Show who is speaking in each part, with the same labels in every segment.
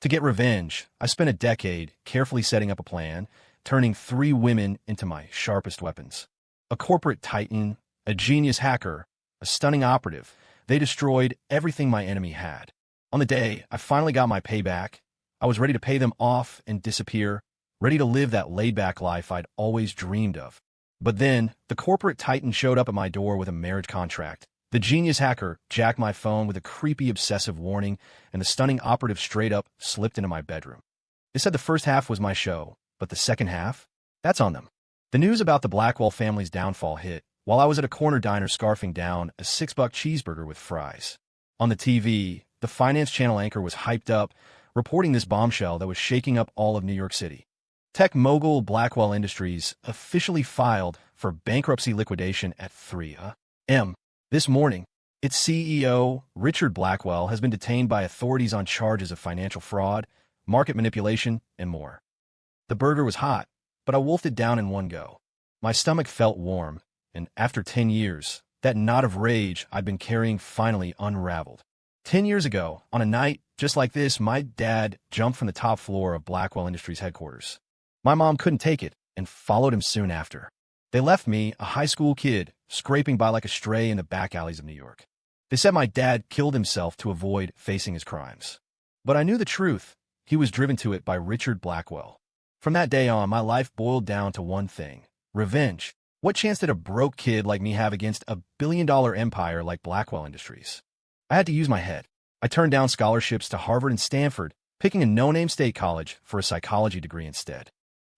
Speaker 1: To get revenge, I spent a decade carefully setting up a plan, turning 3 women into my sharpest weapons. A corporate titan, a genius hacker, a stunning operative. They destroyed everything my enemy had. On the day I finally got my payback, I was ready to pay them off and disappear, ready to live that laid-back life I'd always dreamed of. But then, the corporate titan showed up at my door with a marriage contract. The genius hacker jacked my phone with a creepy obsessive warning, and the stunning operative straight up slipped into my bedroom. They said the first half was my show, but the second half? That's on them. The news about the Blackwell family's downfall hit while I was at a corner diner scarfing down a $6 cheeseburger with fries. On the TV, the finance channel anchor was hyped up, reporting this bombshell that was shaking up all of New York City. Tech mogul Blackwell Industries officially filed for bankruptcy liquidation at 3 a.m. This morning, its CEO, Richard Blackwell, has been detained by authorities on charges of financial fraud, market manipulation, and more. The burger was hot, but I wolfed it down in one go. My stomach felt warm, and after 10 years, that knot of rage I'd been carrying finally unraveled. 10 years ago, on a night just like this, my dad jumped from the top floor of Blackwell Industries headquarters. My mom couldn't take it and followed him soon after. They left me, a high school kid, scraping by like a stray in the back alleys of New York. They said my dad killed himself to avoid facing his crimes. But I knew the truth. He was driven to it by Richard Blackwell. From that day on, my life boiled down to one thing: revenge. What chance did a broke kid like me have against a billion-dollar empire like Blackwell Industries? I had to use my head. I turned down scholarships to Harvard and Stanford, picking a no-name state college for a psychology degree instead.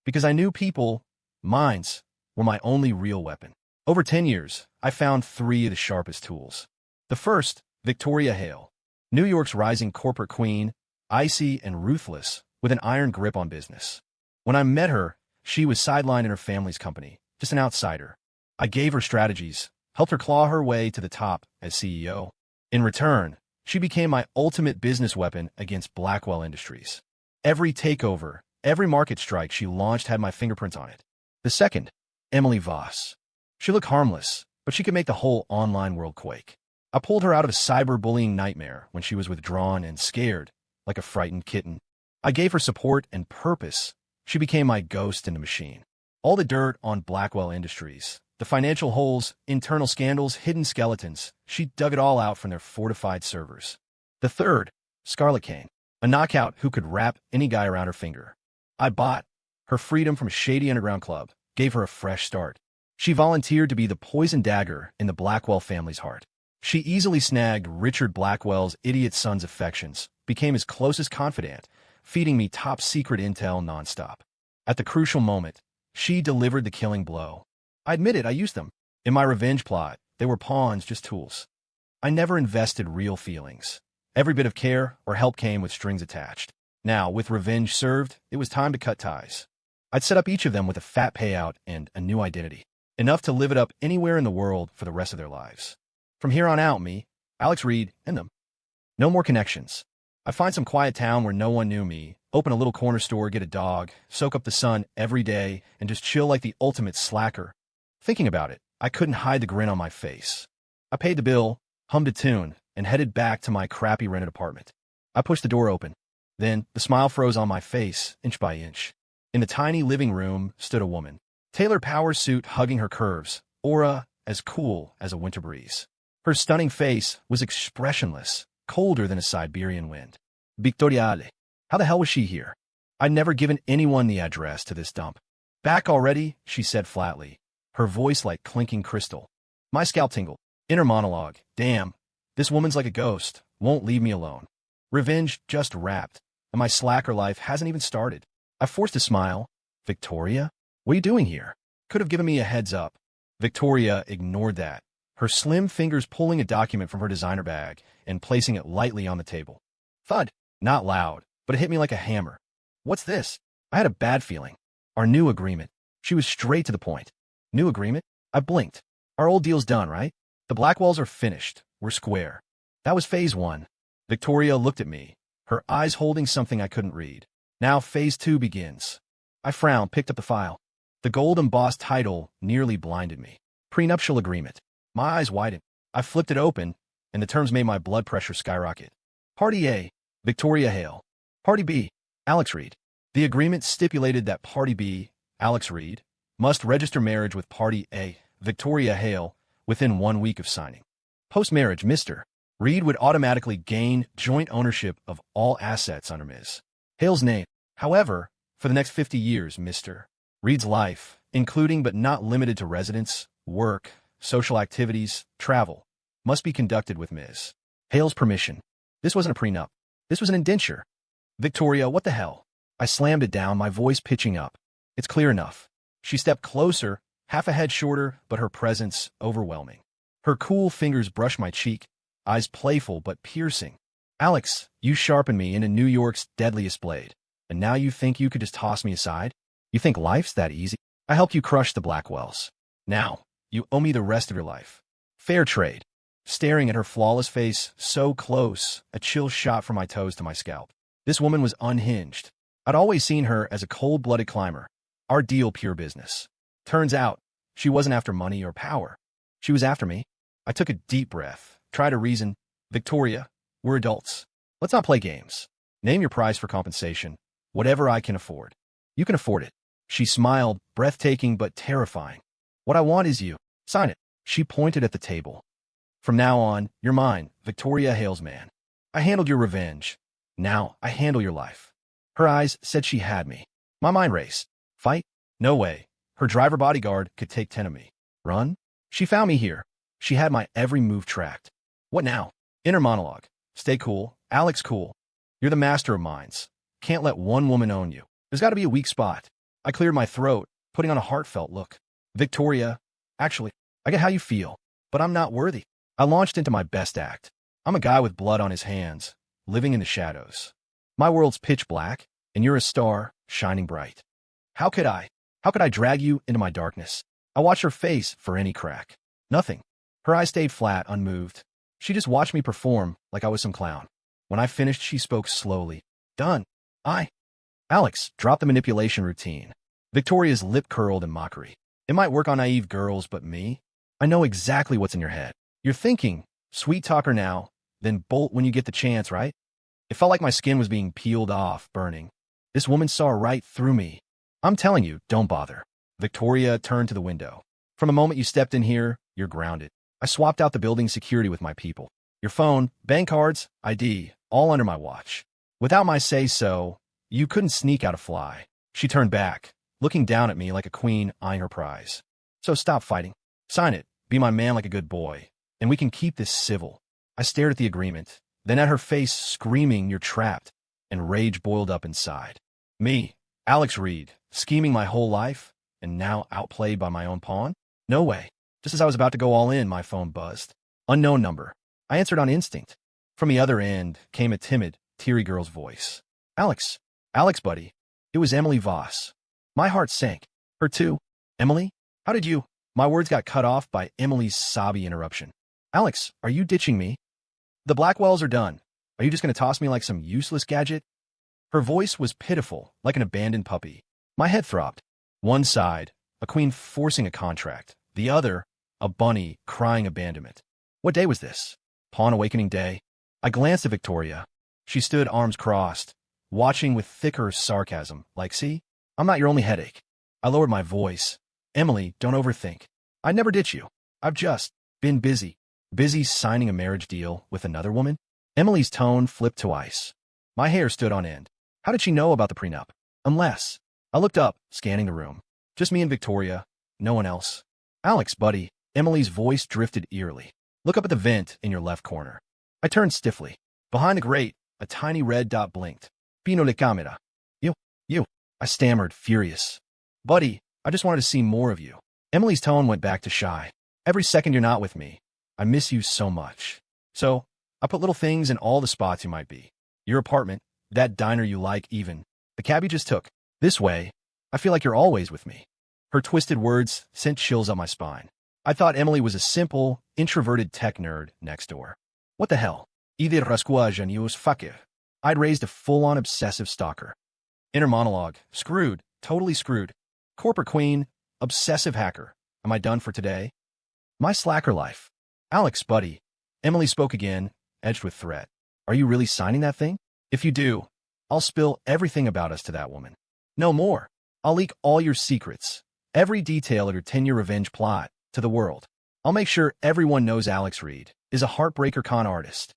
Speaker 1: Because I knew people, minds, were my only real weapon. Over 10 years, I found 3 of the sharpest tools. The first, Victoria Hale, New York's rising corporate queen, icy and ruthless, with an iron grip on business. When I met her, she was sidelined in her family's company, just an outsider. I gave her strategies, helped her claw her way to the top as CEO. In return, she became my ultimate business weapon against Blackwell Industries. Every takeover, every market strike she launched had my fingerprints on it. The second, Emily Voss. She looked harmless, but she could make the whole online world quake. I pulled her out of a cyberbullying nightmare when she was withdrawn and scared, like a frightened kitten. I gave her support and purpose. She became my ghost in the machine. All the dirt on Blackwell Industries, the financial holes, internal scandals, hidden skeletons, she dug it all out from their fortified servers. The third, Scarlet Kane, a knockout who could wrap any guy around her finger. I bought her freedom from a shady underground club, gave her a fresh start. She volunteered to be the poison dagger in the Blackwell family's heart. She easily snagged Richard Blackwell's idiot son's affections, became his closest confidant, feeding me top-secret intel nonstop. At the crucial moment, she delivered the killing blow. I admit it, I used them. In my revenge plot, they were pawns, just tools. I never invested real feelings. Every bit of care or help came with strings attached. Now, with revenge served, it was time to cut ties. I'd set up each of them with a fat payout and a new identity. Enough to live it up anywhere in the world for the rest of their lives. From here on out, me, Alex Reed, and them. No more connections. I'd find some quiet town where no one knew me, open a little corner store, get a dog, soak up the sun every day, and just chill like the ultimate slacker. Thinking about it, I couldn't hide the grin on my face. I paid the bill, hummed a tune, and headed back to my crappy rented apartment. I pushed the door open. Then, the smile froze on my face, inch by inch. In the tiny living room stood a woman. Tailored power suit hugging her curves, aura as cool as a winter breeze. Her stunning face was expressionless, colder than a Siberian wind. Victoriale. How the hell was she here? I'd never given anyone the address to this dump. Back already, she said flatly, her voice like clinking crystal. My scalp tingled. Inner monologue. Damn, this woman's like a ghost, won't leave me alone. Revenge just wrapped, and my slacker life hasn't even started. I forced a smile. Victoria? What are you doing here? Could have given me a heads up. Victoria ignored that, her slim fingers pulling a document from her designer bag and placing it lightly on the table. Thud. Not loud, but it hit me like a hammer. What's this? I had a bad feeling. Our new agreement. She was straight to the point. New agreement? I blinked. Our old deal's done, right? The Blackwells are finished. We're square. That was phase 1. Victoria looked at me, her eyes holding something I couldn't read. Now phase 2 begins. I frowned, picked up the file. The gold embossed title nearly blinded me. Prenuptial agreement. My eyes widened. I flipped it open, and the terms made my blood pressure skyrocket. Party A, Victoria Hale. Party B, Alex Reed. The agreement stipulated that Party B, Alex Reed, must register marriage with Party A, Victoria Hale, within 1 week of signing. Post-marriage, Mr. Reed would automatically gain joint ownership of all assets under Ms. Hale's name. However, for the next 50 years, Mr. Reed's life, including but not limited to residence, work, social activities, travel, must be conducted with Ms. Hale's permission. This wasn't a prenup. This was an indenture. Victoria, what the hell? I slammed it down, my voice pitching up. It's clear enough. She stepped closer, half a head shorter, but her presence overwhelming. Her cool fingers brushed my cheek, eyes playful but piercing. Alex, you sharpened me into New York's deadliest blade, and now you think you could just toss me aside? You think life's that easy? I helped you crush the Blackwells. Now, you owe me the rest of your life. Fair trade. Staring at her flawless face, so close, a chill shot from my toes to my scalp. This woman was unhinged. I'd always seen her as a cold-blooded climber. Our deal pure business. Turns out, she wasn't after money or power. She was after me. I took a deep breath, tried to reason. Victoria, we're adults. Let's not play games. Name your price for compensation. Whatever I can afford. You can afford it. She smiled, breathtaking but terrifying. What I want is you. Sign it. She pointed at the table. From now on, you're mine, Victoria Hale's man. I handled your revenge. Now, I handle your life. Her eyes said she had me. My mind raced. Fight? No way. Her driver bodyguard could take 10 of me. Run? She found me here. She had my every move tracked. What now? Inner monologue. Stay cool. Alex, cool. You're the master of minds. Can't let one woman own you. There's got to be a weak spot. I cleared my throat, putting on a heartfelt look. Victoria, actually, I get how you feel, but I'm not worthy. I launched into my best act. I'm a guy with blood on his hands, living in the shadows. My world's pitch black, and you're a star, shining bright. How could I drag you into my darkness? I watched her face for any crack. Nothing. Her eyes stayed flat, unmoved. She just watched me perform like I was some clown. When I finished, she spoke slowly. Done. Alex, drop the manipulation routine. Victoria's lip curled in mockery. It might work on naive girls, but me? I know exactly what's in your head. You're thinking, sweet talker now, then bolt when you get the chance, right? It felt like my skin was being peeled off, burning. This woman saw right through me. I'm telling you, don't bother. Victoria turned to the window. From the moment you stepped in here, you're grounded. I swapped out the building security with my people. Your phone, bank cards, ID, all under my watch. Without my say-so, you couldn't sneak out a fly. She turned back, looking down at me like a queen eyeing her prize. So stop fighting. Sign it. Be my man like a good boy. And we can keep this civil. I stared at the agreement, then at her face, screaming, you're trapped, and rage boiled up inside. Me, Alex Reed, scheming my whole life, and now outplayed by my own pawn? No way. Just as I was about to go all in, my phone buzzed. Unknown number. I answered on instinct. From the other end came a timid, teary girl's voice. Alex, buddy. It was Emily Voss. My heart sank. Her too. Emily? How did you? My words got cut off by Emily's sobby interruption. Alex, are you ditching me? The Blackwells are done. Are you just going to toss me like some useless gadget? Her voice was pitiful, like an abandoned puppy. My head throbbed. One side, a queen forcing a contract. The other, a bunny crying abandonment. What day was this? Pawn Awakening Day. I glanced at Victoria. She stood arms crossed, watching with thicker sarcasm, like, see? I'm not your only headache. I lowered my voice. Emily, don't overthink. I'd never ditch you. I've just been busy. Busy signing a marriage deal with another woman? Emily's tone flipped to ice. My hair stood on end. How did she know about the prenup? Unless. I looked up, scanning the room. Just me and Victoria. No one else. Alex, buddy. Emily's voice drifted eerily. Look up at the vent in your left corner. I turned stiffly. Behind the grate, a tiny red dot blinked. Pino le camera. You. I stammered, furious. Buddy, I just wanted to see more of you. Emily's tone went back to shy. Every second you're not with me, I miss you so much. So, I put little things in all the spots you might be. Your apartment, that diner you like even, the cab you just took. This way, I feel like you're always with me. Her twisted words sent chills up my spine. I thought Emily was a simple, introverted tech nerd next door. What the hell? Idir rascua genius fakir. I'd raised a full-on obsessive stalker. Inner monologue. Screwed. Totally screwed. Corporate queen. Obsessive hacker. Am I done for today? My slacker life. Alex, buddy. Emily spoke again, edged with threat. Are you really signing that thing? If you do, I'll spill everything about us to that woman. No more. I'll leak all your secrets, every detail of your 10-year revenge plot, to the world. I'll make sure everyone knows Alex Reed is a heartbreaker con artist.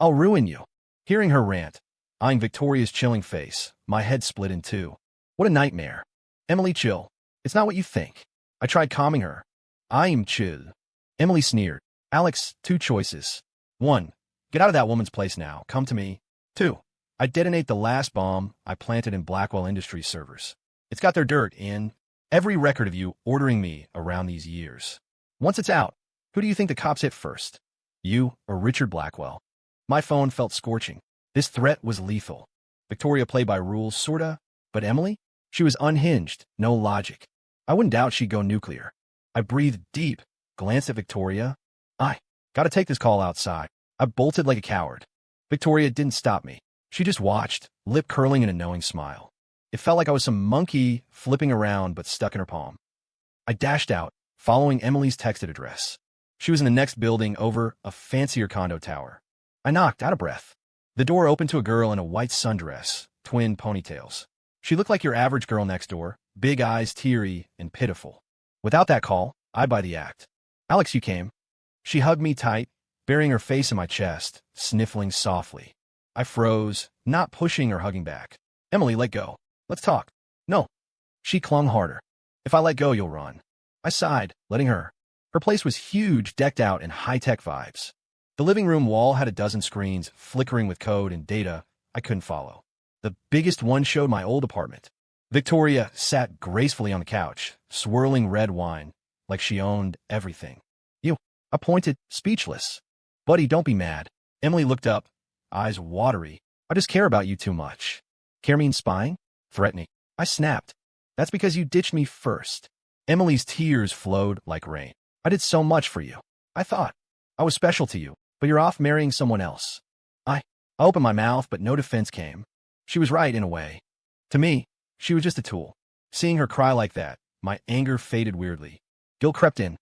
Speaker 1: I'll ruin you. Hearing her rant, eyeing Victoria's chilling face, my head split in two. What a nightmare. Emily, chill. It's not what you think. I tried calming her. I'm chill. Emily sneered. Alex, two choices. 1. Get out of that woman's place now. Come to me. 2. I detonate the last bomb I planted in Blackwell Industries servers. It's got their dirt in every record of you ordering me around these years. Once it's out, who do you think the cops hit first? You or Richard Blackwell? My phone felt scorching. This threat was lethal. Victoria played by rules, sorta, but Emily? She was unhinged, no logic. I wouldn't doubt she'd go nuclear. I breathed deep, glanced at Victoria. I gotta take this call outside. I bolted like a coward. Victoria didn't stop me. She just watched, lip curling in a knowing smile. It felt like I was some monkey flipping around but stuck in her palm. I dashed out, following Emily's texted address. She was in the next building over a fancier condo tower. I knocked, out of breath. The door opened to a girl in a white sundress, twin ponytails. She looked like your average girl next door, big eyes, teary and pitiful. Without that call, I'd buy the act. Alex, you came. She hugged me tight, burying her face in my chest, sniffling softly. I froze, not pushing or hugging back. Emily, let go. Let's talk. No. She clung harder. If I let go, you'll run. I sighed, letting her. Her place was huge, decked out in high-tech vibes. The living room wall had a dozen screens, flickering with code and data I couldn't follow. The biggest one showed my old apartment. Victoria sat gracefully on the couch, swirling red wine, like she owned everything. You. I pointed, speechless. Buddy, don't be mad. Emily looked up, eyes watery. I just care about you too much. Care means spying? Threatening. I snapped. That's because you ditched me first. Emily's tears flowed like rain. I did so much for you. I thought I was special to you, but you're off marrying someone else. I opened my mouth, but no defense came. She was right in a way. To me, she was just a tool. Seeing her cry like that, my anger faded weirdly. Guilt crept in.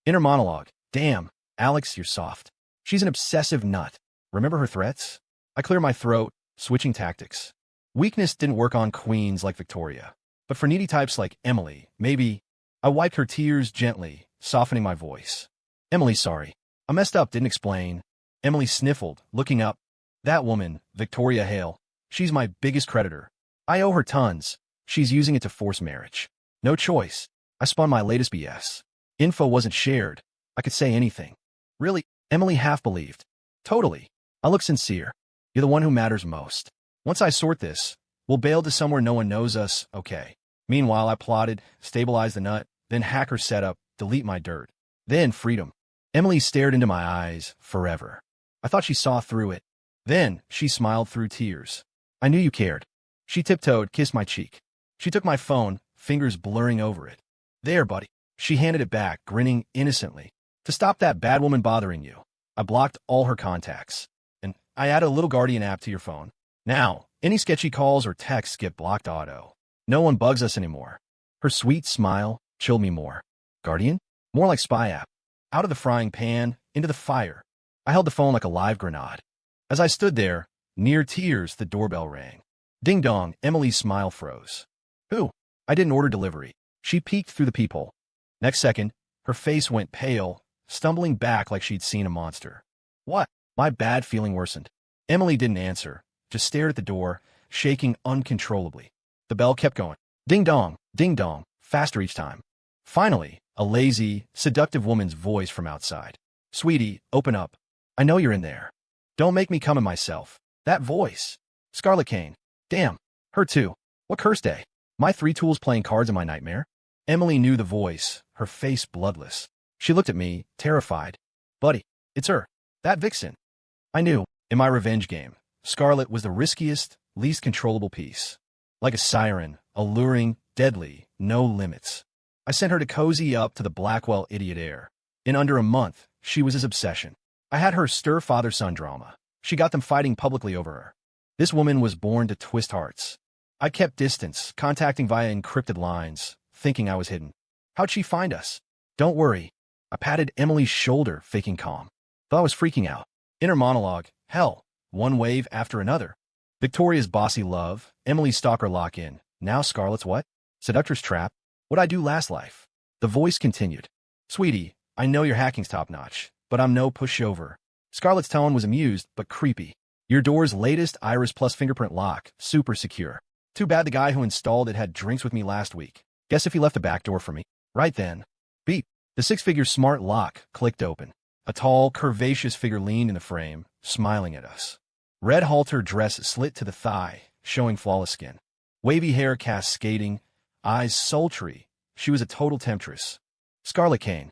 Speaker 1: Inner monologue. Damn, Alex, you're soft. She's an obsessive nut. Remember her threats? I clear my throat, switching tactics. Weakness didn't work on queens like Victoria. But for needy types like Emily, maybe. I wiped her tears gently, softening my voice. Emily, sorry. I messed up, didn't explain. Emily sniffled, looking up. That woman, Victoria Hale, she's my biggest creditor. I owe her tons. She's using it to force marriage. No choice. I spun my latest BS. Info wasn't shared. I could say anything. Really? Emily half believed. Totally. I look sincere. You're the one who matters most. Once I sort this, we'll bail to somewhere no one knows us, okay. Meanwhile, I plotted, stabilize the nut, then hack her setup, delete my dirt. Then freedom. Emily stared into my eyes, forever. I thought she saw through it. Then she smiled through tears. I knew you cared. She tiptoed, kissed my cheek. She took my phone, fingers blurring over it. There, buddy. She handed it back, grinning innocently. To stop that bad woman bothering you, I blocked all her contacts. And I added a little Guardian app to your phone. Now, any sketchy calls or texts get blocked auto. No one bugs us anymore. Her sweet smile chilled me more. Guardian? More like spy app. Out of the frying pan, into the fire. I held the phone like a live grenade. As I stood there, near tears, the doorbell rang. Ding dong, Emily's smile froze. Who? I didn't order delivery. She peeked through the peephole. Next second, her face went pale, stumbling back like she'd seen a monster. What? My bad feeling worsened. Emily didn't answer, just stared at the door, shaking uncontrollably. The bell kept going. Ding dong, faster each time. Finally, a lazy, seductive woman's voice from outside. Sweetie, open up. I know you're in there. Don't make me come in myself. That voice. Scarlet Kane. Damn, her too. What curse day? My 3 tools playing cards in my nightmare? Emily knew the voice, her face bloodless. She looked at me, terrified. Buddy, it's her. That vixen. I knew, in my revenge game, Scarlet was the riskiest, least controllable piece. Like a siren, alluring, deadly, no limits. I sent her to cozy up to the Blackwell idiot heir. In under a month, she was his obsession. I had her stir father-son drama. She got them fighting publicly over her. This woman was born to twist hearts. I kept distance, contacting via encrypted lines, thinking I was hidden. How'd she find us? Don't worry. I patted Emily's shoulder, faking calm. Though I was freaking out. Inner monologue. Hell, one wave after another. Victoria's bossy love, Emily's stalker lock-in. Now Scarlett's what? Seductress trap? What'd I do last life? The voice continued. Sweetie, I know your hacking's top-notch, but I'm no pushover. Scarlett's tone was amused, but creepy. Your door's latest iris plus fingerprint lock, super secure. Too bad the guy who installed it had drinks with me last week. Guess if he left a back door for me. Right then. Beep. The six-figure smart lock clicked open. A tall, curvaceous figure leaned in the frame, smiling at us. Red halter dress slit to the thigh, showing flawless skin. Wavy hair cascading, eyes sultry. She was a total temptress. Scarlett Kane.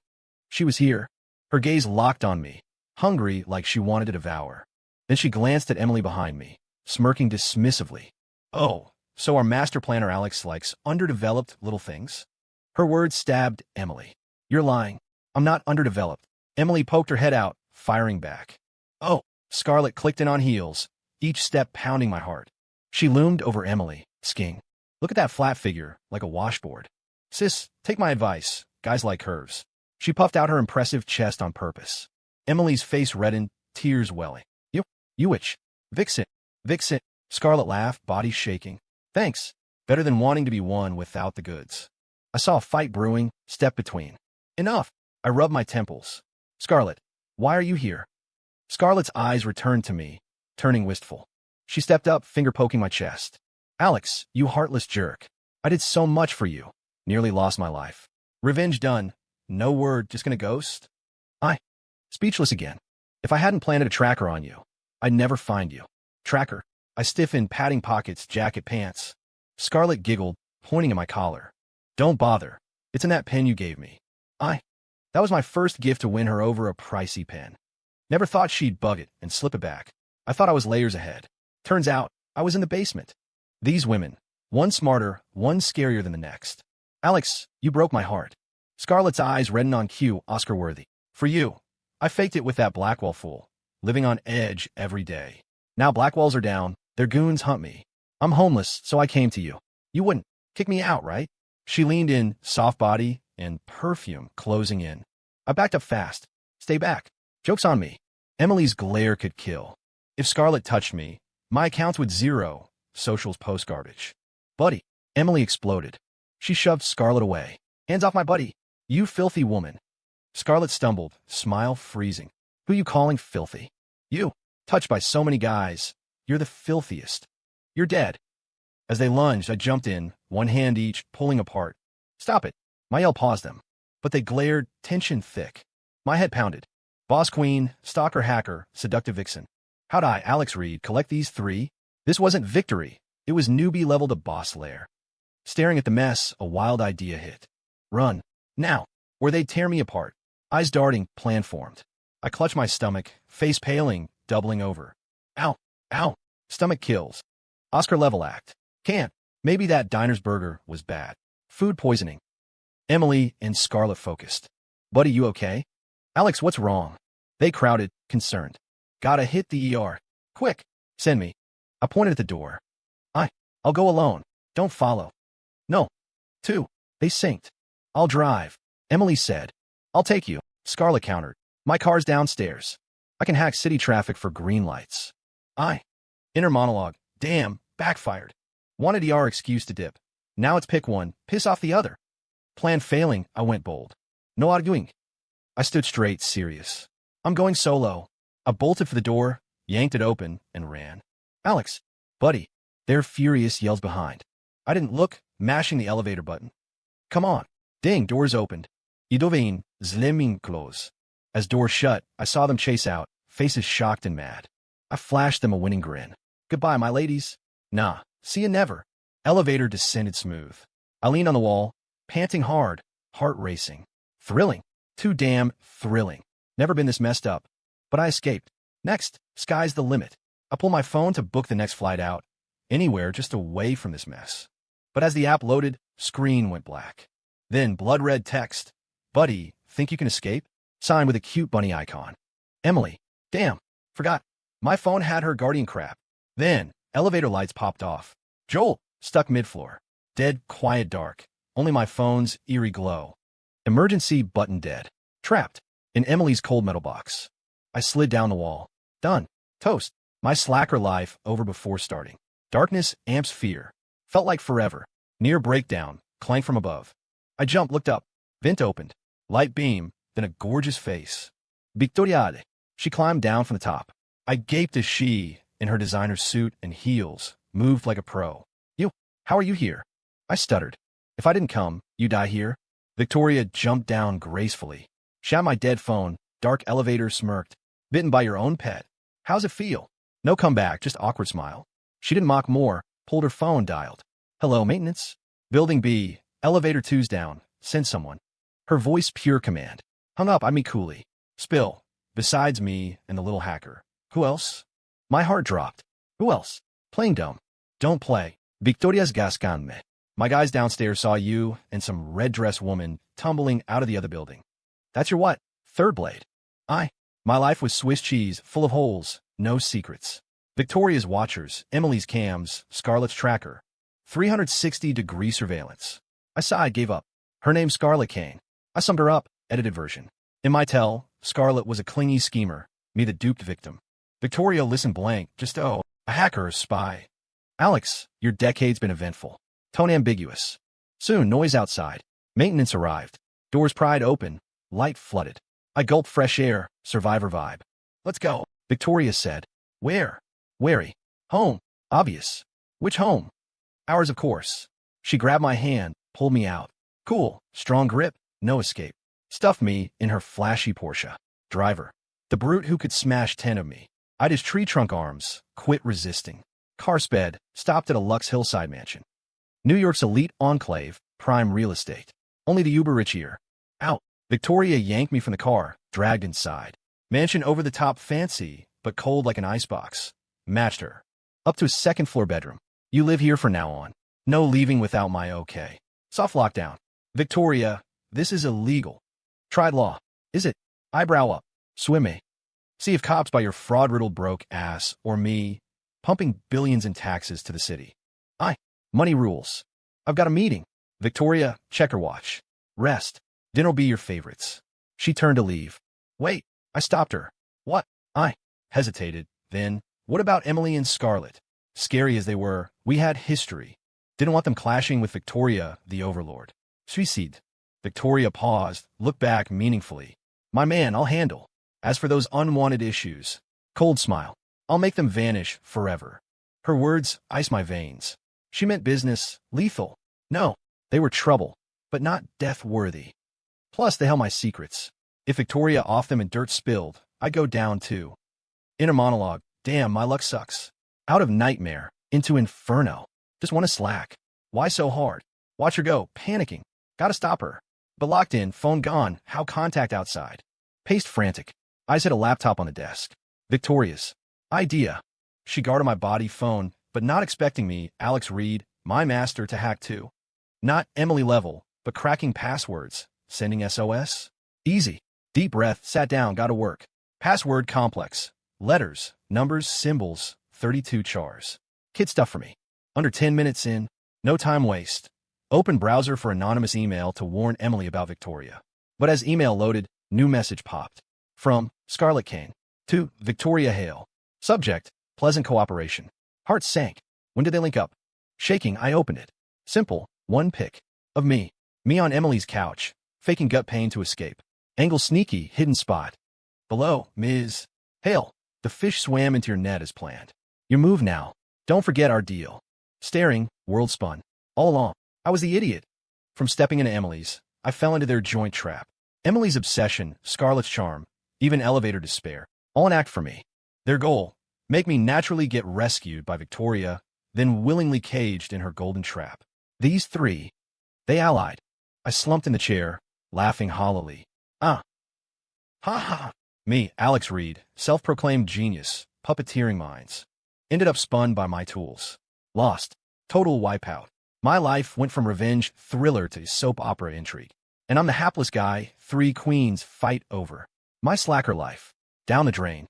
Speaker 1: She was here. Her gaze locked on me, hungry like she wanted to devour. Then she glanced at Emily behind me, smirking dismissively. Oh, so our master planner Alex likes underdeveloped little things? Her words stabbed Emily. You're lying. I'm not underdeveloped. Emily poked her head out, firing back. Oh, Scarlett clicked in on heels, each step pounding my heart. She loomed over Emily, sking. Look at that flat figure, like a washboard. Sis, take my advice. Guys like curves. She puffed out her impressive chest on purpose. Emily's face reddened, tears welling. You witch. Vixen. Vixen. Scarlett laughed, body shaking. Thanks. Better than wanting to be won without the goods. I saw a fight brewing, step between. Enough. I rubbed my temples. Scarlett, why are you here? Scarlett's eyes returned to me, turning wistful. She stepped up, finger poking my chest. Alex, you heartless jerk. I did so much for you. Nearly lost my life. Revenge done. No word, just gonna ghost? Speechless again. If I hadn't planted a tracker on you, I'd never find you. Tracker. I stiffened, padding pockets, jacket, pants. Scarlett giggled, pointing at my collar. Don't bother. It's in that pen you gave me. That was my first gift to win her over, a pricey pen. Never thought she'd bug it and slip it back. I thought I was layers ahead. Turns out, I was in the basement. These women. One smarter, one scarier than the next. Alex, you broke my heart. Scarlett's eyes reddened on cue, Oscar-worthy. For you. I faked it with that Blackwell fool. Living on edge every day. Now Blackwells are down. Their goons hunt me. I'm homeless, so I came to you. You wouldn't kick me out, right? She leaned in, soft body and perfume closing in. I backed up fast. Stay back. Joke's on me. Emily's glare could kill. If Scarlett touched me, my accounts would zero. Socials post garbage. Buddy. Emily exploded. She shoved Scarlett away. Hands off my buddy. You filthy woman. Scarlett stumbled, smile freezing. Who you calling filthy? You. Touched by so many guys. You're the filthiest. You're dead. As they lunged, I jumped in, one hand each, pulling apart. Stop it. My yell paused them. But they glared, tension thick. My head pounded. Boss queen, stalker hacker, seductive vixen. How'd I, Alex Reed, collect these three? This wasn't victory. It was newbie level to boss lair. Staring at the mess, a wild idea hit. Run. Now. Or they'd tear me apart. Eyes darting, plan formed. I clutched my stomach, face paling, doubling over. Ow. Ow. Stomach kills. Oscar level act. Can't. Maybe that diner's burger was bad. Food poisoning. Emily and Scarlett focused. Buddy, you okay? Alex, what's wrong? They crowded, concerned. Gotta hit the ER. Quick. Send me. I pointed at the door. I'll go alone. Don't follow. No. 2. They synced. I'll drive. Emily said. I'll take you. Scarlett countered. My car's downstairs. I can hack city traffic for green lights. Inner monologue. Damn, backfired. Wanted ER excuse to dip. Now it's pick one, piss off the other. Plan failing, I went bold. No arguing. I stood straight, serious. I'm going solo. I bolted for the door, yanked it open, and ran. Alex. Buddy. Their furious yells behind. I didn't look, mashing the elevator button. Come on. Ding, doors opened. Idovin, zlimming close. As doors shut, I saw them chase out, faces shocked and mad. I flashed them a winning grin. Goodbye, my ladies. Nah, see you never. Elevator descended smooth. I leaned on the wall, panting hard, heart racing. Thrilling. Too damn thrilling. Never been this messed up. But I escaped. Next, sky's the limit. I pull my phone to book the next flight out. Anywhere just away from this mess. But as the app loaded, screen went black. Then blood-red text. Buddy, think you can escape? Signed with a cute bunny icon. Emily. Damn. Forgot. My phone had her guardian crap. Then, elevator lights popped off. Joel. Stuck mid-floor. Dead, quiet, dark. Only my phone's eerie glow. Emergency button dead. Trapped. In Emily's cold metal box. I slid down the wall. Done. Toast. My slacker life over before starting. Darkness amps fear. Felt like forever. Near breakdown. Clank from above. I jumped, looked up. Vent opened. Light beam, then a gorgeous face. Victoriade. She climbed down from the top. I gaped as she, in her designer suit and heels, moved like a pro. You, how are you here? I stuttered. If I didn't come, you die here? Victoria jumped down gracefully. Shot my dead phone. Dark elevator smirked. Bitten by your own pet. How's it feel? No comeback, just awkward smile. She didn't mock more, pulled her phone, dialed. Hello, maintenance? Building B, elevator 2's down. Send someone. Her voice pure command. Hung up, I mean coolly. Spill. Besides me and the little hacker. Who else? My heart dropped. Who else? Playing dumb. Don't play. Victoria's gascanme. My guys downstairs saw you and some red-dress woman tumbling out of the other building. That's your what? Third blade. My life was Swiss cheese, full of holes, no secrets. Victoria's watchers, Emily's cams, Scarlett's tracker. 360-degree surveillance. I sighed, gave up. Her name's Scarlett Kane. I summed her up, edited version. In my tell, Scarlett was a clingy schemer, me the duped victim. Victoria listened blank, just a hacker or spy. Alex, your decade's been eventful. Tone ambiguous. Soon, noise outside. Maintenance arrived. Doors pried open. Light flooded. I gulped fresh air, survivor vibe. Let's go, Victoria said. Where? Wary. Home. Obvious. Which home? Ours, of course. She grabbed my hand, pulled me out. Cool, strong grip, no escape. Stuffed me in her flashy Porsche. Driver. The brute who could smash 10 of me. I'd his tree trunk arms, quit resisting. Car sped, stopped at a luxe hillside mansion. New York's elite enclave, prime real estate. Only the uber rich here. Out. Victoria yanked me from the car, dragged inside. Mansion over the top fancy, but cold like an icebox. Matched her. Up to a second floor bedroom. You live here from now on. No leaving without my okay. Soft lockdown. Victoria, this is illegal. Tried law. Is it? Eyebrow up. Swim me. See if cops by your fraud-riddled broke ass, or me, pumping billions in taxes to the city. Money rules. I've got a meeting. Victoria, check her watch. Rest. Dinner'll be your favorites. She turned to leave. Wait, I stopped her. What? I hesitated. Then, what about Emily and Scarlett? Scary as they were, we had history. Didn't want them clashing with Victoria, the overlord. Suicide. Victoria paused, looked back meaningfully. My man, I'll handle. As for those unwanted issues, cold smile. I'll make them vanish forever. Her words iced my veins. She meant business, lethal. No, they were trouble, but not death-worthy. Plus, they held my secrets. If Victoria off them and dirt spilled, I'd go down too. Inner monologue. Damn, my luck sucks. Out of nightmare, into inferno. Just want to slack. Why so hard? Watch her go, panicking. Gotta stop her. But locked in, phone gone, how contact outside. Paced frantic. Eyes hit a laptop on the desk. Victoria's. Idea. She guarded my body phone, but not expecting me, Alex Reed, my master, to hack too. Not Emily level, but cracking passwords. Sending SOS? Easy. Deep breath, sat down, gotta work. Password complex. Letters, numbers, symbols, 32 chars. Kid stuff for me. Under 10 minutes in, no time waste. Open browser for anonymous email to warn Emily about Victoria. But as email loaded, new message popped. From Scarlett Kane to Victoria Hale. Subject, pleasant cooperation. Heart sank. When did they link up? Shaking, I opened it. Simple, one pic. Of me. Me on Emily's couch, faking gut pain to escape. Angle sneaky, hidden spot. Below, Ms. Hale. The fish swam into your net as planned. Your move now. Don't forget our deal. Staring, world spun. All along, I was the idiot. From stepping into Emily's, I fell into their joint trap. Emily's obsession, Scarlett's charm, even elevator despair. All an act for me. Their goal, make me naturally get rescued by Victoria, then willingly caged in her golden trap. These three, they allied. I slumped in the chair, laughing hollowly. Ha ha. Me, Alex Reed, self-proclaimed genius, puppeteering minds. Ended up spun by my tools. Lost. Total wipeout. My life went from revenge thriller to soap opera intrigue. And I'm the hapless guy 3 queens fight over. My slacker life. Down the drain.